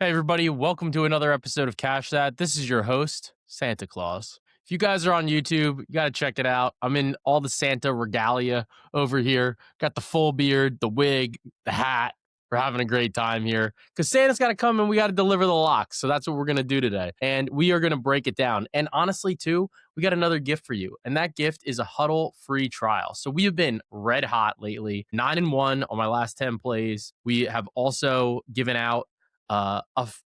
Hey, everybody, welcome to another episode of Cash That. This is your host, Santa Claus. If you guys are on YouTube, you got to check it out. I'm in all the Santa regalia over here. Got the full beard, the wig, the hat. We're having a great time here because Santa's got to come and we got to deliver the locks. So that's what we're going to do today. And we are going to break it down. And honestly, too, we got another gift for you. And that gift is a huddle free trial. So we have been red hot lately, 9-1 on my last 10 plays. We have also given out a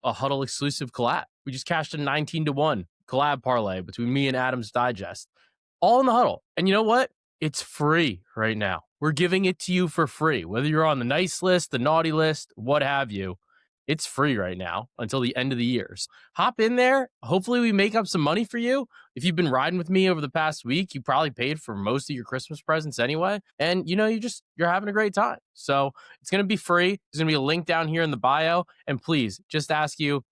huddle exclusive collab. We just cashed a 19-1 collab parlay between me and Adam's Digest, all in the huddle. And you know what? It's free right now. We're giving it to you for free, whether you're on the nice list, the naughty list, what have you. It's free right now until the end of the years. Hop in there. Hopefully we make up some money for you. If you've been riding with me over the past week, you probably paid for most of your Christmas presents anyway. And you're having a great time. So it's going to be free. There's going to be a link down here in the bio. And please just ask you,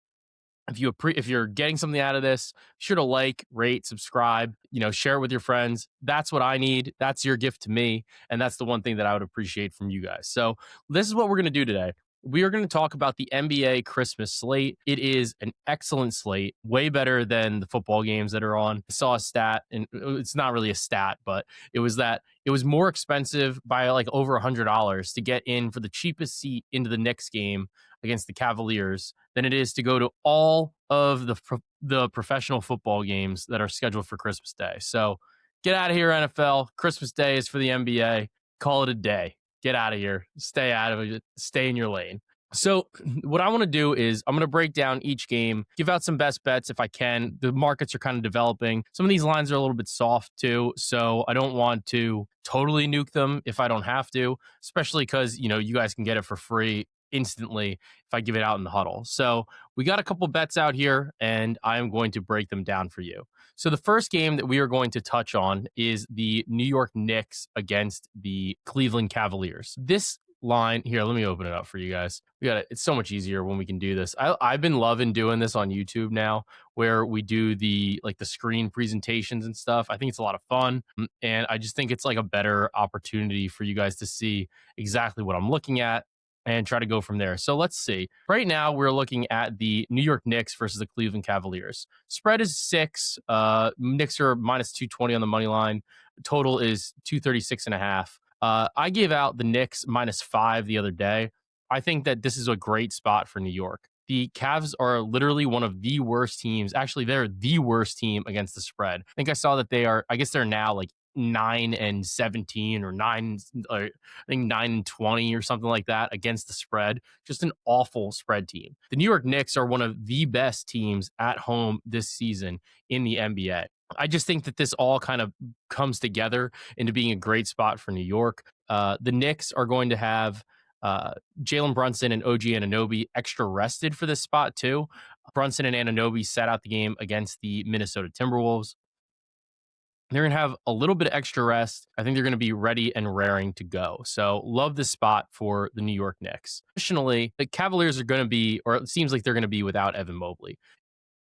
if you're getting something out of this, be sure to like, rate, subscribe, share it with your friends. That's what I need. That's your gift to me. And that's the one thing that I would appreciate from you guys. So this is what we're going to do today. We are going to talk about the NBA Christmas slate. It is an excellent slate, way better than the football games that are on. I saw a stat, and it's not really a stat, but it was that it was more expensive by like over $100 to get in for the cheapest seat into the Knicks game against the Cavaliers than it is to go to all of the professional football games that are scheduled for Christmas Day. So get out of here, NFL. Christmas Day is for the NBA. Call it a day. Get out of here. Stay out of it. Stay in your lane. So what I want to do is I'm going to break down each game, give out some best bets if I can. The markets are kind of developing. Some of these lines are a little bit soft too, so I don't want to totally nuke them if I don't have to, especially because, you guys can get it for free instantly if I give it out in the huddle. So we got a couple bets out here and I am going to break them down for you. So the first game that we are going to touch on is the New York Knicks against the Cleveland Cavaliers. This line here, let me open it up for you guys. It's so much easier when we can do this. I've been loving doing this on YouTube now, where we do the screen presentations and stuff. I think it's a lot of fun, and I just think it's like a better opportunity for you guys to see exactly what I'm looking at and try to go from there. So let's see. Right now, we're looking at the New York Knicks versus the Cleveland Cavaliers. Spread is 6. Knicks are minus 220 on the money line. Total is 236.5. I gave out the Knicks minus 5 the other day. I think that this is a great spot for New York. The Cavs are literally one of the worst teams. Actually, they're the worst team against the spread. I think I saw that they're now like 9-17 or 9-20 or something like that against the spread. Just an awful spread team. The New York Knicks are one of the best teams at home this season in the NBA. I just think that this all kind of comes together into being a great spot for New York. The Knicks are going to have Jalen Brunson and OG Anunoby extra rested for this spot too. Brunson and Anunoby sat out the game against the Minnesota Timberwolves. They're going to have a little bit of extra rest. I think they're going to be ready and raring to go. So love this spot for the New York Knicks. Additionally, the Cavaliers are going to be, or it seems like they're going to be without Evan Mobley.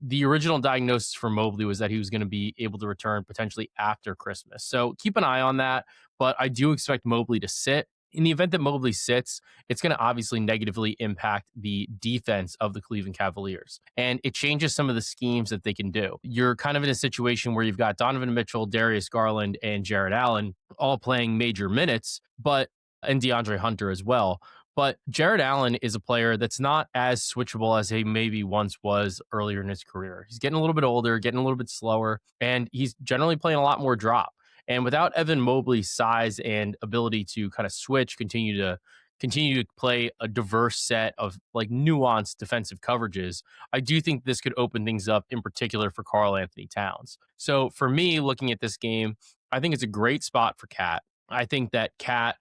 The original diagnosis for Mobley was that he was going to be able to return potentially after Christmas. So keep an eye on that. But I do expect Mobley to sit. In the event that Mobley sits, it's going to obviously negatively impact the defense of the Cleveland Cavaliers. And it changes some of the schemes that they can do. You're kind of in a situation where you've got Donovan Mitchell, Darius Garland, and Jared Allen all playing major minutes, and DeAndre Hunter as well. But Jared Allen is a player that's not as switchable as he maybe once was earlier in his career. He's getting a little bit older, getting a little bit slower, and he's generally playing a lot more drop. And without Evan Mobley's size and ability to kind of switch, continue to play a diverse set of like nuanced defensive coverages, I do think this could open things up in particular for Karl Anthony Towns. So for me, looking at this game, I think it's a great spot for Cat. I think that I'd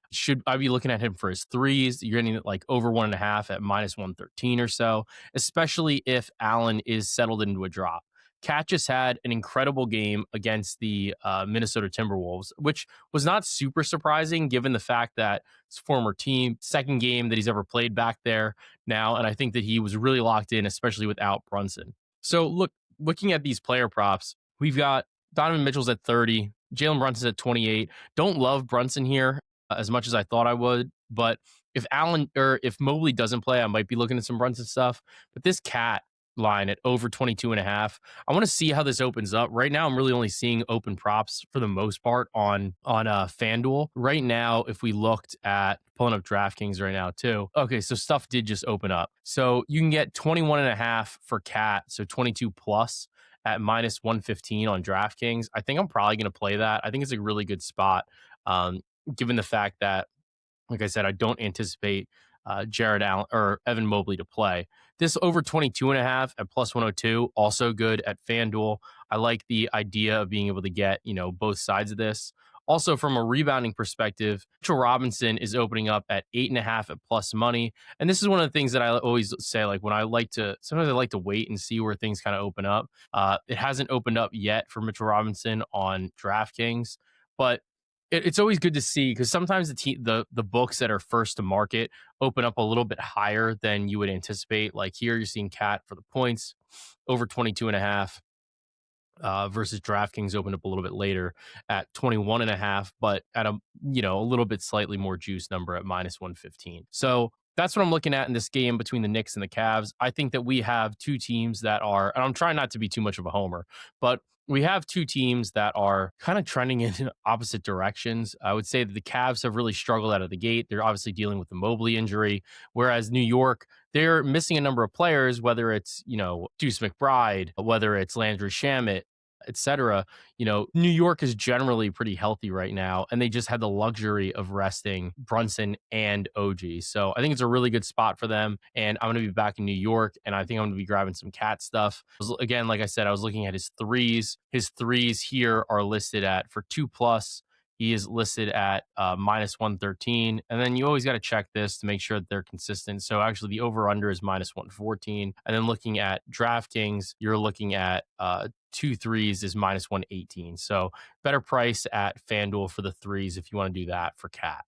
be looking at him for his threes. You're getting like over 1.5 at minus 113 or so, especially if Allen is settled into a drop. Cat just had an incredible game against the Minnesota Timberwolves, which was not super surprising given the fact that his former team, second game that he's ever played back there now, and I think that he was really locked in, especially without Brunson. So looking at these player props, we've got Donovan Mitchell's at 30, Jalen Brunson's at 28. Don't love Brunson here as much as I thought I would, but If Allen or if Mobley doesn't play, I might be looking at some runs and stuff. But this cat line at over 22 and a half, I want to see how this opens up. Right now, I'm really only seeing open props for the most part on FanDuel. Right now, if we looked at pulling up DraftKings right now too. Okay, so stuff did just open up. So you can get 21 and a half for cat, so 22 plus at minus 115 on DraftKings. I think I'm probably going to play that. I think it's a really good spot, given the fact that, like I said, I don't anticipate Jared Allen or Evan Mobley to play. This over 22 and a half at plus 102, also good at FanDuel. I like the idea of being able to get, both sides of this. Also, from a rebounding perspective, Mitchell Robinson is opening up at 8.5 at plus money. And this is one of the things that I always say, like sometimes I like to wait and see where things kind of open up. It hasn't opened up yet for Mitchell Robinson on DraftKings, but it's always good to see, because sometimes the books that are first to market open up a little bit higher than you would anticipate. Like here, you're seeing cat for the points over 22 and a half. Versus DraftKings opened up a little bit later at 21 and a half, but at a little bit slightly more juice number at minus 115. So that's what I'm looking at in this game between the Knicks and the Cavs. I think that we have two teams that are, and I'm trying not to be too much of a homer, but we have two teams that are kind of trending in opposite directions. I would say that the Cavs have really struggled out of the gate. They're obviously dealing with the Mobley injury, whereas New York, they're missing a number of players, whether it's, Deuce McBride, whether it's Landry Shamet, etc. New York is generally pretty healthy right now, and they just had the luxury of resting Brunson and OG. So I think it's a really good spot for them. And I'm going to be back in New York, and I think I'm going to be grabbing some cat stuff. Again, like I said, I was looking at his threes. His threes here are listed at for 2+. He is listed at minus 113. And then you always got to check this to make sure that they're consistent. So actually the over under is minus 114. And then looking at DraftKings, you're looking at 2 threes is minus 118. So better price at FanDuel for the threes if you want to do that for cat.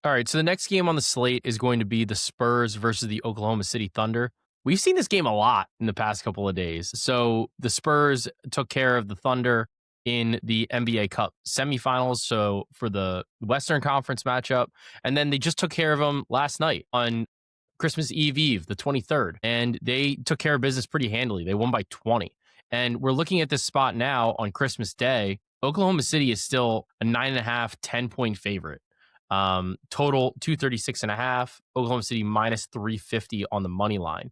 All right, so the next game on the slate is going to be the Spurs versus the Oklahoma City Thunder. We've seen this game a lot in the past couple of days. So the Spurs took care of the Thunder in the NBA Cup semifinals, so for the Western Conference matchup, and then they just took care of them last night on Christmas Eve, the 23rd, and they took care of business pretty handily. They won by 20. And we're looking at this spot now on Christmas Day. Oklahoma City is still a 9.5, 10-point favorite. Total 236.5. Oklahoma City minus 350 on the money line.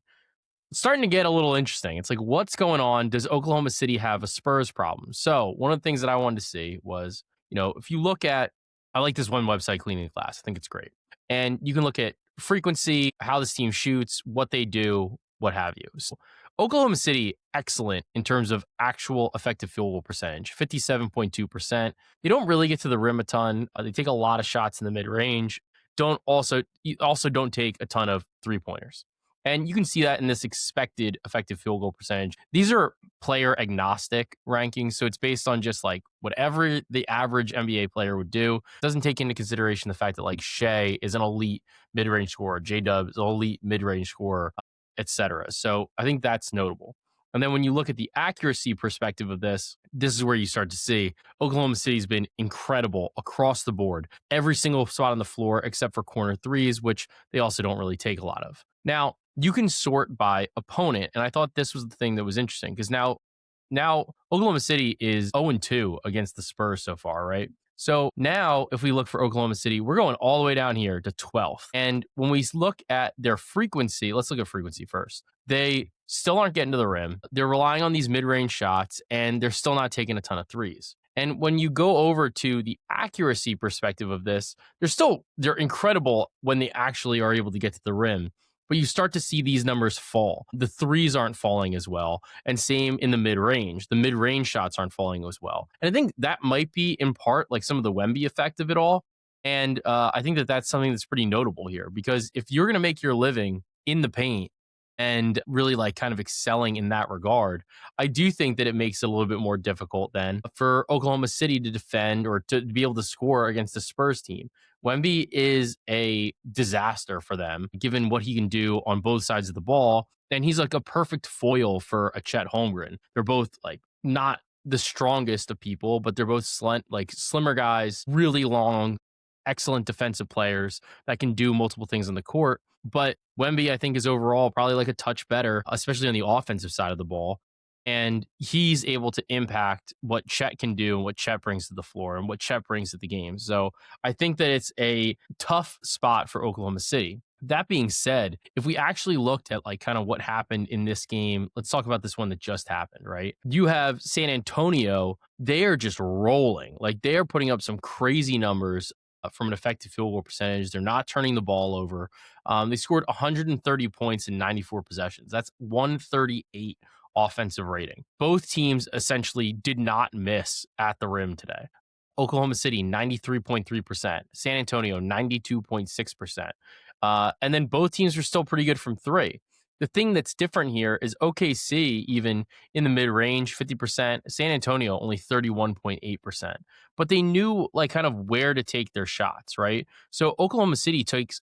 It's starting to get a little interesting. It's like, what's going on? Does Oklahoma City have a Spurs problem? So one of the things that I wanted to see was, if you look at, I like this one website, Cleaning the Glass. I think it's great. And you can look at frequency, how this team shoots, what they do, what have you. So Oklahoma City, excellent in terms of actual effective field goal percentage, 57.2%. They don't really get to the rim a ton. They take a lot of shots in the mid range. You also don't take a ton of 3-pointers. And you can see that in this expected effective field goal percentage. These are player agnostic rankings. So it's based on just like whatever the average NBA player would do. It doesn't take into consideration the fact that like Shea is an elite mid-range scorer, J-Dub is an elite mid-range scorer, etc. So I think that's notable. And then when you look at the accuracy perspective of this is where you start to see Oklahoma City's been incredible across the board. Every single spot on the floor except for corner threes, which they also don't really take a lot of. Now, you can sort by opponent, and I thought this was the thing that was interesting, because now Oklahoma City is 0-2 against the Spurs so far, right? So now if we look for Oklahoma City, we're going all the way down here to 12th. And when we look at their frequency, let's look at frequency first. They still aren't getting to the rim. They're relying on these mid-range shots, and they're still not taking a ton of threes. And when you go over to the accuracy perspective of this, they're incredible when they actually are able to get to the rim. But you start to see these numbers fall. The threes aren't falling as well. And same in the mid-range. The mid-range shots aren't falling as well. And I think that might be in part like some of the Wemby effect of it all. And I think that that's something that's pretty notable here, because if you're going to make your living in the paint and really like kind of excelling in that regard, I do think that it makes it a little bit more difficult then for Oklahoma City to defend or to be able to score against the Spurs team. Wemby is a disaster for them, given what he can do on both sides of the ball. And he's like a perfect foil for a Chet Holmgren. They're both like not the strongest of people, but they're both slimmer guys, really long, excellent defensive players that can do multiple things on the court. But Wemby, I think, is overall probably like a touch better, especially on the offensive side of the ball. And he's able to impact what Chet can do and what Chet brings to the floor and what Chet brings to the game. So I think that it's a tough spot for Oklahoma City. That being said, if we actually looked at like kind of what happened in this game, let's talk about this one that just happened, right? You have San Antonio, they are just rolling. Like they are putting up some crazy numbers from an effective field goal percentage. They're not turning the ball over. They scored 130 points in 94 possessions. That's 138 offensive rating. Both teams essentially did not miss at the rim today. Oklahoma City, 93.3%. San Antonio, 92.6%. And then both teams are still pretty good from three. The thing that's different here is OKC, even in the mid-range, 50%, San Antonio only 31.8%. But they knew like kind of where to take their shots, right? So Oklahoma City takes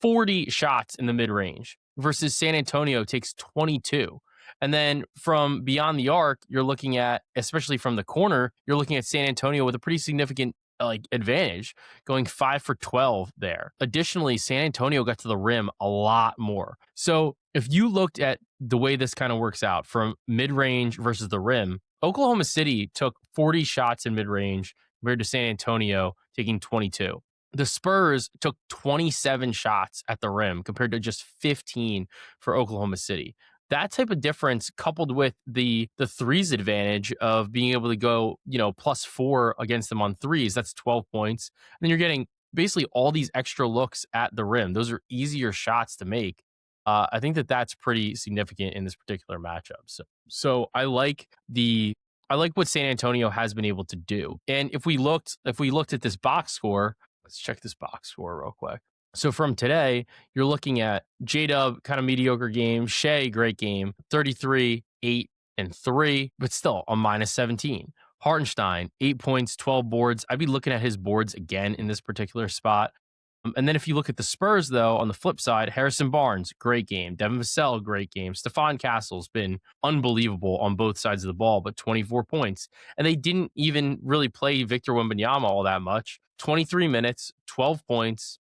40 shots in the mid-range versus San Antonio takes 22. And then from beyond the arc, you're looking at, especially from the corner, you're looking at San Antonio with a pretty significant advantage, going 5 for 12 there. Additionally, San Antonio got to the rim a lot more. So if you looked at the way this kind of works out from mid-range versus the rim, Oklahoma City took 40 shots in mid-range compared to San Antonio taking 22. The Spurs took 27 shots at the rim compared to just 15 for Oklahoma City. That type of difference, coupled with the threes advantage of being able to go, +4 against them on threes, that's 12 points. And then you're getting basically all these extra looks at the rim. Those are easier shots to make. I think that's pretty significant in this particular matchup. So I like what San Antonio has been able to do. And if we looked at this box score, let's check this box score real quick. So from today, you're looking at J-Dub, kind of mediocre game. Shea, great game. 33, 8, and 3, but still a -17. Hartenstein, 8 points, 12 boards. I'd be looking at his boards again in this particular spot. And then if you look at the Spurs, though, on the flip side, Harrison Barnes, great game. Devin Vassell, great game. Stephon Castle's been unbelievable on both sides of the ball, but 24 points. And they didn't even really play Victor Wembanyama all that much. 23 minutes, 12 points.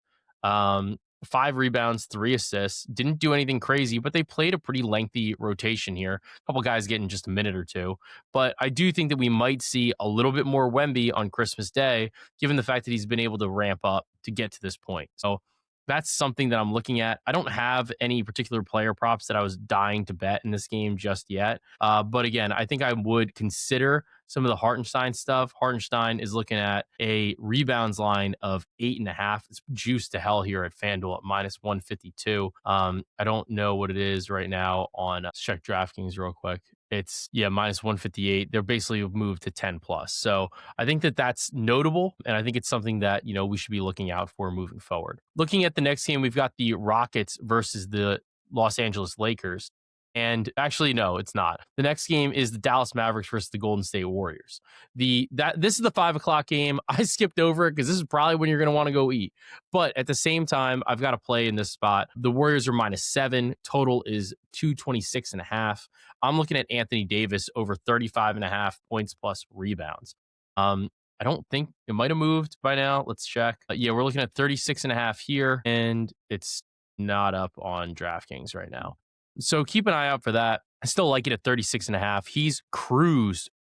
5 rebounds, 3 assists. Didn't do anything crazy, but they played a pretty lengthy rotation here. A couple guys getting just a minute or two. But I do think that we might see a little bit more Wemby on Christmas Day, given the fact that he's been able to ramp up to get to this point. So that's something that I'm looking at. I don't have any particular player props that I was dying to bet in this game just yet. But again, I think I would consider some of the Hartenstein stuff. Hartenstein is looking at a rebounds line of 8.5. It's juiced to hell here at FanDuel at -152. I don't know what it is right now on let's check DraftKings real quick. It's -158. They're basically moved to 10 plus. So I think that's notable. And I think it's something that, we should be looking out for moving forward. Looking at the next game, we've got the Rockets versus the Los Angeles Lakers. And actually, no, it's not. The next game is the Dallas Mavericks versus the Golden State Warriors. This is the 5:00 game. I skipped over it because this is probably when you're going to want to go eat. But at the same time, I've got to play in this spot. The Warriors are -7. Total is 226.5. I'm looking at Anthony Davis over 35.5 points plus rebounds. I don't think it might have moved by now. Let's check. We're looking at 36.5 here, and it's not up on DraftKings right now. So keep an eye out for that. I still like it at 36.5. He's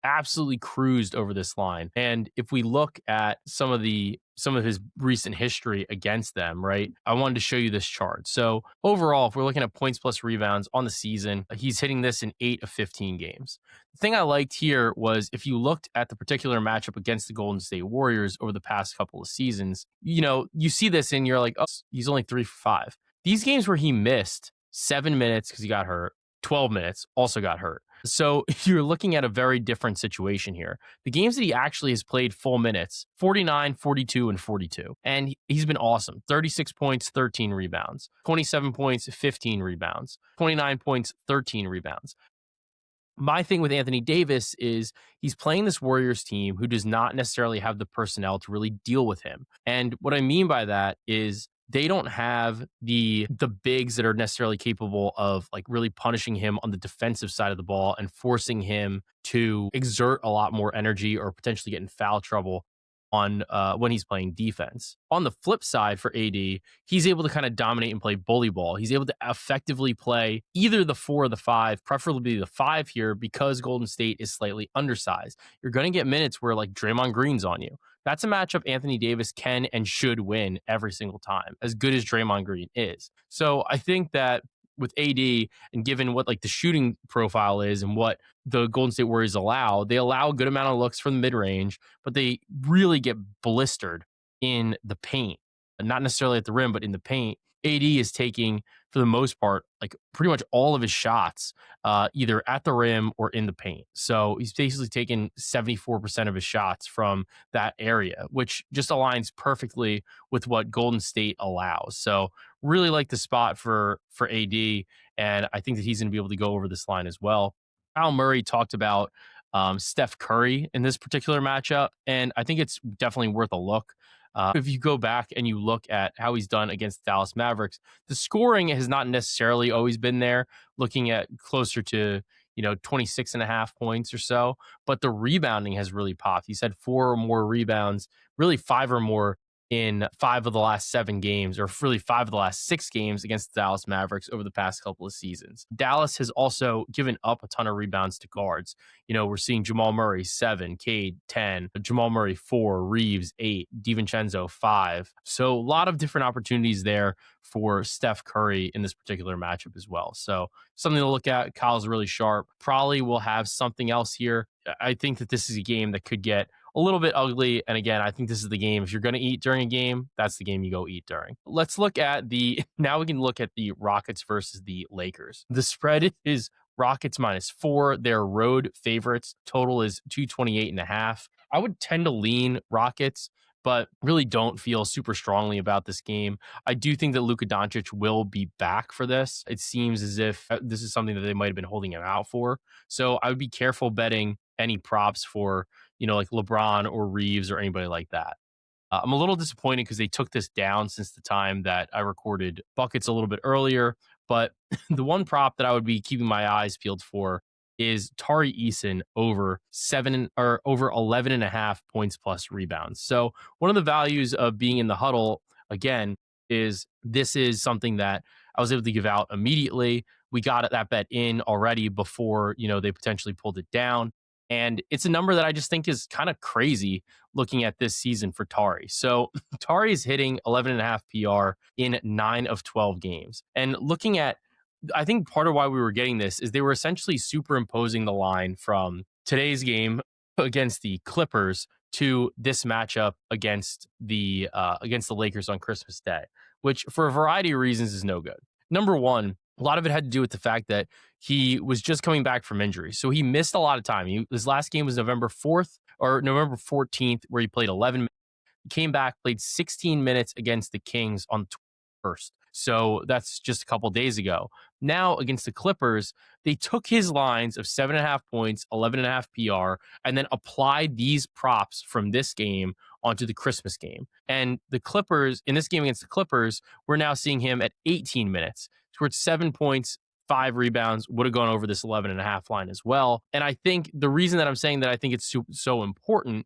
absolutely cruised over this line. And if we look at some of his recent history against them, right? I wanted to show you this chart. So overall, if we're looking at points plus rebounds on the season, he's hitting this in 8 of 15 games. The thing I liked here was if you looked at the particular matchup against the Golden State Warriors over the past couple of seasons, you see this and you're like, oh, he's only 3 for 5. These games where he missed 7 minutes because he got hurt, 12 minutes, also got hurt. So you're looking at a very different situation here. The games that he actually has played full minutes, 49, 42, and 42. And he's been awesome. 36 points, 13 rebounds. 27 points, 15 rebounds. 29 points, 13 rebounds. My thing with Anthony Davis is he's playing this Warriors team who does not necessarily have the personnel to really deal with him. And what I mean by that is they don't have the bigs that are necessarily capable of like really punishing him on the defensive side of the ball and forcing him to exert a lot more energy or potentially get in foul trouble on when he's playing defense. On the flip side for AD, he's able to kind of dominate and play bully ball. He's able to effectively play either the 4 or the 5, preferably the 5 here because Golden State is slightly undersized. You're going to get minutes where like Draymond Green's on you. That's a matchup Anthony Davis can and should win every single time, as good as Draymond Green is. So I think that with AD and given what like the shooting profile is and what the Golden State Warriors allow, they allow a good amount of looks from the mid range, but they really get blistered in the paint, not necessarily at the rim, but in the paint. AD is taking, for the most part, like pretty much all of his shots, either at the rim or in the paint. So he's basically taken 74% of his shots from that area, which just aligns perfectly with what Golden State allows. So really like the spot for AD, and I think that he's going to be able to go over this line as well. Al Murray talked about Steph Curry in this particular matchup, and I think it's definitely worth a look. If you go back and you look at how he's done against the Dallas Mavericks, the scoring has not necessarily always been there, looking at closer to 26 and a half points or so, but the rebounding has really popped. He's had 4 or more rebounds, really 5 or more in 5 of the last 7 games, or really 5 of the last 6 games against the Dallas Mavericks over the past couple of seasons. Dallas has also given up a ton of rebounds to guards. We're seeing Jamal Murray 7, Cade 10, Jamal Murray 4, Reeves 8, DiVincenzo 5. So a lot of different opportunities there for Steph Curry in this particular matchup as well. So something to look at. Kyle's really sharp. Probably will have something else here. I think that this is a game that could get a little bit ugly. And again, I think this is the game. If you're going to eat during a game, that's the game you go eat during. Let's look at now we can look at the Rockets versus the Lakers. The spread is Rockets -4. They're road favorites. Total is 228.5. I would tend to lean Rockets, but really don't feel super strongly about this game. I do think that Luka Doncic will be back for this. It seems as if this is something that they might have been holding him out for. So I would be careful betting any props for, like LeBron or Reeves or anybody like that. I'm a little disappointed because they took this down since the time that I recorded Buckets a little bit earlier. But the one prop that I would be keeping my eyes peeled for is Tari Eason over 11 and a half points plus rebounds. So one of the values of being in the huddle, again, is this is something that I was able to give out immediately. We got that bet in already before, they potentially pulled it down. And it's a number that I just think is kind of crazy looking at this season for Tari. So Tari is hitting 11 and a half PR in 9 of 12 games. And looking at, I think part of why we were getting this is they were essentially superimposing the line from today's game against the Clippers to this matchup against the Lakers on Christmas Day, which for a variety of reasons is no good. Number one, a lot of it had to do with the fact that he was just coming back from injury. So he missed a lot of time. His last game was November 4th or November 14th, where he played 11 minutes. He came back, played 16 minutes against the Kings on the 21st. So that's just a couple days ago. Now against the Clippers, they took his lines of 7.5 points, 11.5 PR, and then applied these props from this game onto the Christmas game. And the Clippers, in this game against the Clippers, we're now seeing him at 18 minutes. Scored 7 points, 5 rebounds, would have gone over this 11.5 line as well. And I think the reason that I'm saying that I think it's so important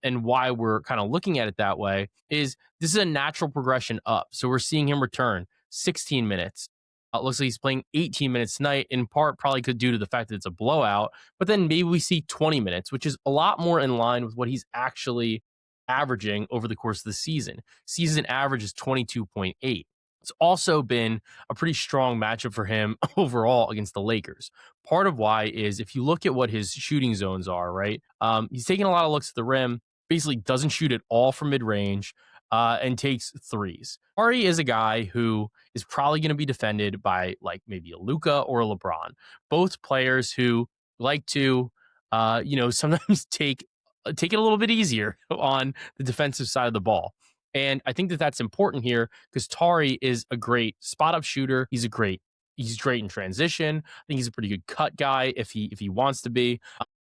and why we're kind of looking at it that way is this is a natural progression up. So we're seeing him return 16 minutes. Looks like he's playing 18 minutes tonight, in part probably could due to the fact that it's a blowout. But then maybe we see 20 minutes, which is a lot more in line with what he's actually averaging over the course of the season. Season average is 22.8. It's also been a pretty strong matchup for him overall against the Lakers. Part of why is if you look at what his shooting zones are, right? He's taking a lot of looks at the rim, basically doesn't shoot at all from mid-range, and takes threes. Ari is a guy who is probably going to be defended by like maybe a Luka or a LeBron, both players who like to, sometimes take it a little bit easier on the defensive side of the ball. And I think that that's important here because Tari is a great spot up shooter. He's great in transition. I think he's a pretty good cut guy if he wants to be.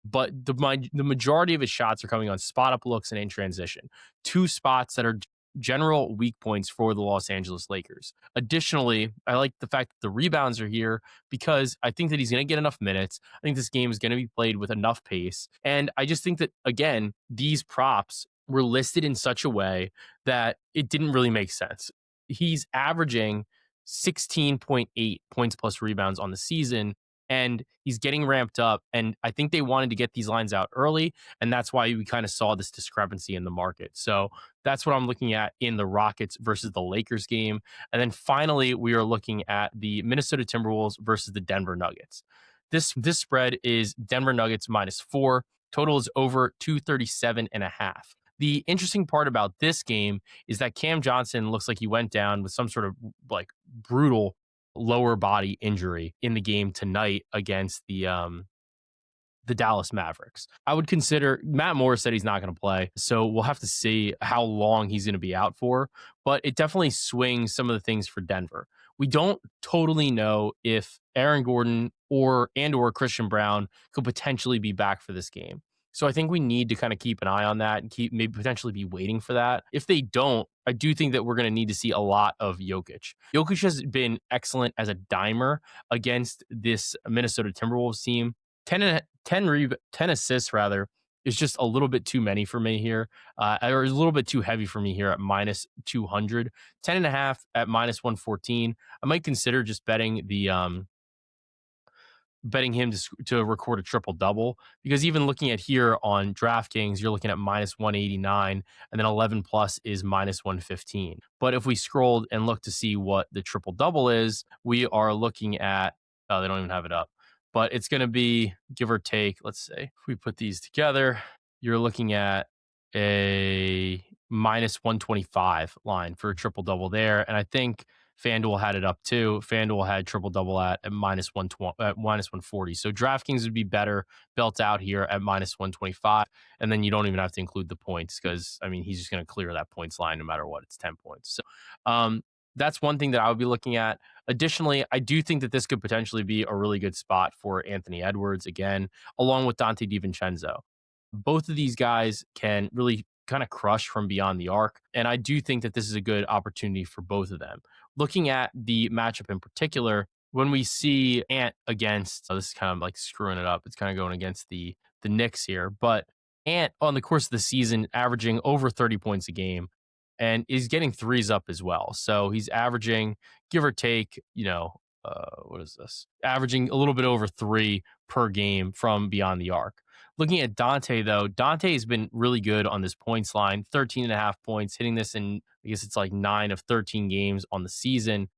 But the majority of his shots are coming on spot up looks and in transition. 2 spots that are general weak points for the Los Angeles Lakers. Additionally, I like the fact that the rebounds are here because I think that he's going to get enough minutes. I think this game is going to be played with enough pace. And I just think that, again, these props were listed in such a way that it didn't really make sense. He's averaging 16.8 points plus rebounds on the season, and he's getting ramped up. And I think they wanted to get these lines out early, and that's why we kind of saw this discrepancy in the market. So that's what I'm looking at in the Rockets versus the Lakers game. And then finally, we are looking at the Minnesota Timberwolves versus the Denver Nuggets. This spread is Denver Nuggets -4. Total is over 237.5. The interesting part about this game is that Cam Johnson looks like he went down with some sort of like brutal lower body injury in the game tonight against the Dallas Mavericks. I would consider Matt Morris said he's not going to play, so we'll have to see how long he's going to be out for, but it definitely swings some of the things for Denver. We don't totally know if Aaron Gordon or Christian Brown could potentially be back for this game. So I think we need to kind of keep an eye on that and keep maybe potentially be waiting for that. If they don't, I do think that we're going to need to see a lot of Jokic. Jokic has been excellent as a dimer against this Minnesota Timberwolves team. 10 assists rather is just a little bit too many for me here, or a little bit too heavy for me here at -200. 10.5 at -114. I might consider just betting him to record a triple double, because even looking at here on DraftKings, you're looking at -189, and then 11 plus is -115. But if we scrolled and look to see what the triple double is, we are looking at, oh, they don't even have it up, but it's going to be give or take. Let's say if we put these together, you're looking at a -125 line for a triple double there. And I think FanDuel had it up too. FanDuel had triple double at -120 at -140. So DraftKings would be better built out here at -125, and then you don't even have to include the points because I mean he's just going to clear that points line no matter what. It's 10 points. So that's one thing that I would be looking at. Additionally, I do think that this could potentially be a really good spot for Anthony Edwards again, along with Dante DiVincenzo. Both of these guys can really kind of crush from beyond the arc. And I do think that this is a good opportunity for both of them. Looking at the matchup in particular, when we see Ant against, this is kind of like screwing it up. It's kind of going against the Knicks here, but Ant on the course of the season averaging over 30 points a game and is getting threes up as well. So he's averaging, give or take, what is this? Averaging a little bit over 3 per game from beyond the arc. Looking at Dante, though, Dante has been really good on this points line, 13.5 points, hitting this in, I guess it's like 9 of 13 games on the season.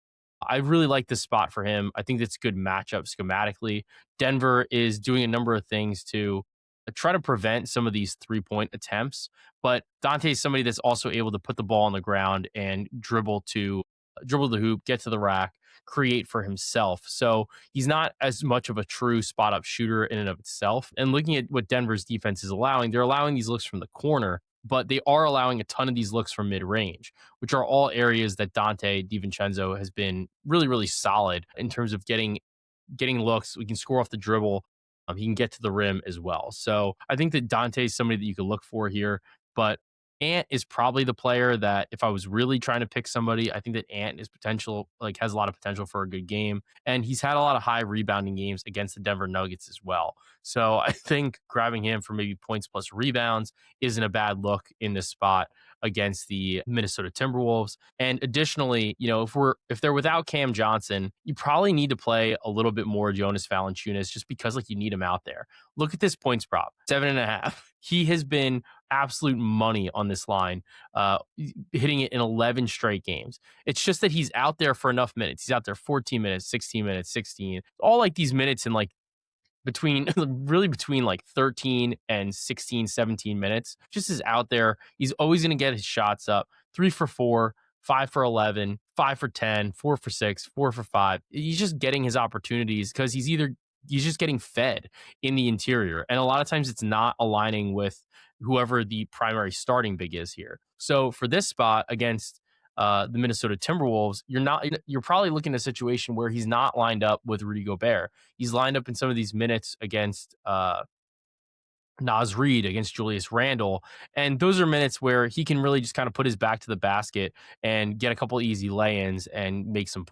I really like this spot for him. I think that's a good matchup schematically. Denver is doing a number of things to try to prevent some of these 3-point attempts, but Dante is somebody that's also able to put the ball on the ground and dribble the hoop, get to the rack, create for himself. So he's not as much of a true spot up shooter in and of itself. And looking at what Denver's defense is allowing, they're allowing these looks from the corner, but they are allowing a ton of these looks from mid range, which are all areas that Dante DiVincenzo has been really, really solid in terms of getting looks. We can score off the dribble. He can get to the rim as well. So I think that Dante is somebody that you could look for here, but Ant is probably the player that if I was really trying to pick somebody, I think that Ant is has a lot of potential for a good game. And he's had a lot of high rebounding games against the Denver Nuggets as well. So I think grabbing him for maybe points plus rebounds isn't a bad look in this spot against the Minnesota Timberwolves. And additionally, if they're without Cam Johnson, you probably need to play a little bit more Jonas Valanciunas just because you need him out there. Look at this points prop, 7.5. He has been absolute money on this line, hitting it in 11 straight games. It's just that he's out there for enough minutes. He's out there 14 minutes, 16 minutes, 16, all like these minutes in like between like 13 and 16, 17 minutes. Just is out there. He's always going to get his shots up. 3 for 4, 5 for 11, 5 for 10, 4 for 6, 4 for 5. He's just getting his opportunities because he's just getting fed in the interior. And a lot of times it's not aligning with whoever the primary starting big is here. So for this spot against the Minnesota Timberwolves, you're probably looking at a situation where he's not lined up with Rudy Gobert. He's lined up in some of these minutes against Naz Reid against Julius Randle. And those are minutes where he can really just kind of put his back to the basket and get a couple easy lay-ins and make some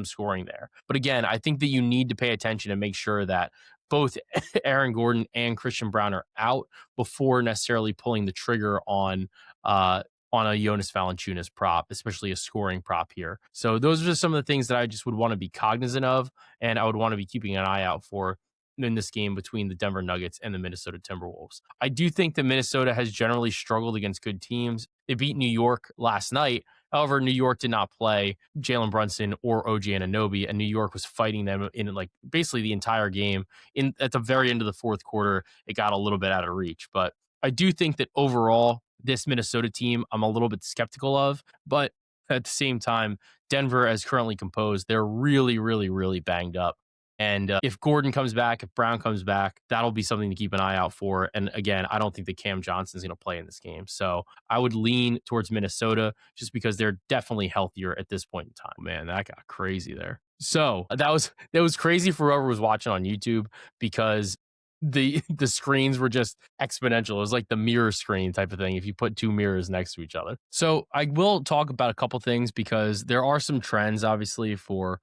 scoring there. But again, I think that you need to pay attention and make sure that both Aaron Gordon and Christian Brown are out before necessarily pulling the trigger on a Jonas Valanciunas prop, especially a scoring prop here. So those are just some of the things that I just would want to be cognizant of, and I would want to be keeping an eye out for in this game between the Denver Nuggets and the Minnesota Timberwolves. I do think that Minnesota has generally struggled against good teams. They beat New York last night. However, New York did not play Jalen Brunson or OG Anunoby, and New York was fighting them in like basically the entire game. In at the very end of the fourth quarter, it got a little bit out of reach. But I do think that overall, this Minnesota team, I'm a little bit skeptical of. But at the same time, Denver, as currently composed, they're really, really, really banged up. And if Gordon comes back, if Brown comes back, that'll be something to keep an eye out for. And again, I don't think that Cam Johnson's going to play in this game. So I would lean towards Minnesota just because they're definitely healthier at this point in time. Man, that got crazy there. So that was crazy for whoever was watching on YouTube because the screens were just exponential. It was like the mirror screen type of thing if you put two mirrors next to each other. So I will talk about a couple things because there are some trends obviously for,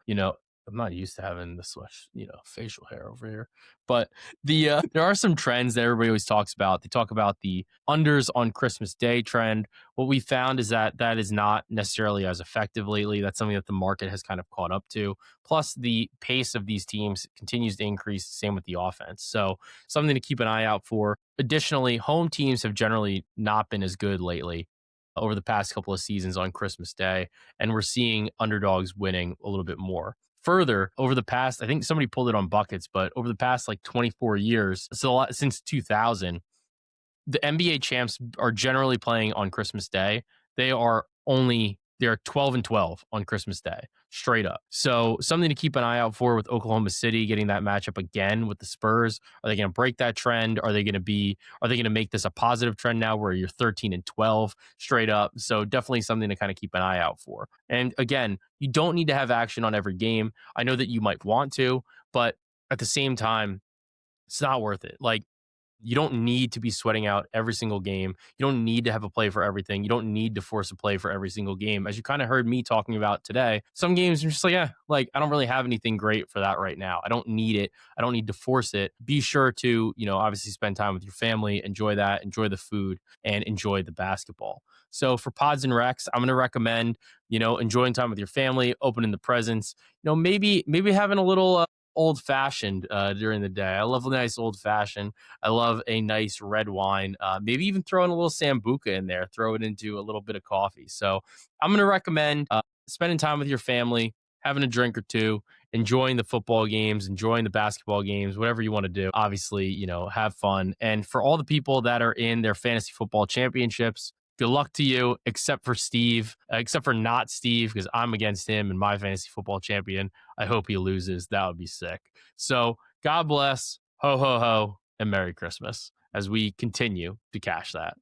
I'm not used to having this much, facial hair over here. But there are some trends that everybody always talks about. They talk about the unders on Christmas Day trend. What we found is that is not necessarily as effective lately. That's something that the market has kind of caught up to. Plus, the pace of these teams continues to increase. Same with the offense. So something to keep an eye out for. Additionally, home teams have generally not been as good lately over the past couple of seasons on Christmas Day, and we're seeing underdogs winning a little bit more. Further, over the past, I think somebody pulled it on buckets, but over the past like 24 years, so since 2000, the NBA champs are generally playing on Christmas Day. They're 12-12 on Christmas Day, straight up. So something to keep an eye out for with Oklahoma City getting that matchup again with the Spurs. Are they going to break that trend? Are they going to make this a positive trend now where you're 13-12 straight up? So definitely something to kind of keep an eye out for. And again, you don't need to have action on every game. I know that you might want to, but at the same time, it's not worth it. Like, you don't need to be sweating out every single game. You don't need to have a play for everything. You don't need to force a play for every single game. As you kind of heard me talking about today, some games are just like, I don't really have anything great for that right now. I don't need it. I don't need to force it. Be sure to, obviously spend time with your family, enjoy that, enjoy the food, and enjoy the basketball. So for Pods and Recs, I'm going to recommend, enjoying time with your family, opening the presents, maybe having a little old fashioned during the day. I love a nice old fashioned. I love a nice red wine. Maybe even throw in a little sambuca in there. Throw it into a little bit of coffee. So I'm going to recommend spending time with your family, having a drink or two, enjoying the football games, enjoying the basketball games, whatever you want to do. Obviously, have fun. And for all the people that are in their fantasy football championships, good luck to you, except for not Steve, because I'm against him in my fantasy football champion. I hope he loses. That would be sick. So God bless, ho, ho, ho, and Merry Christmas as we continue to cash that.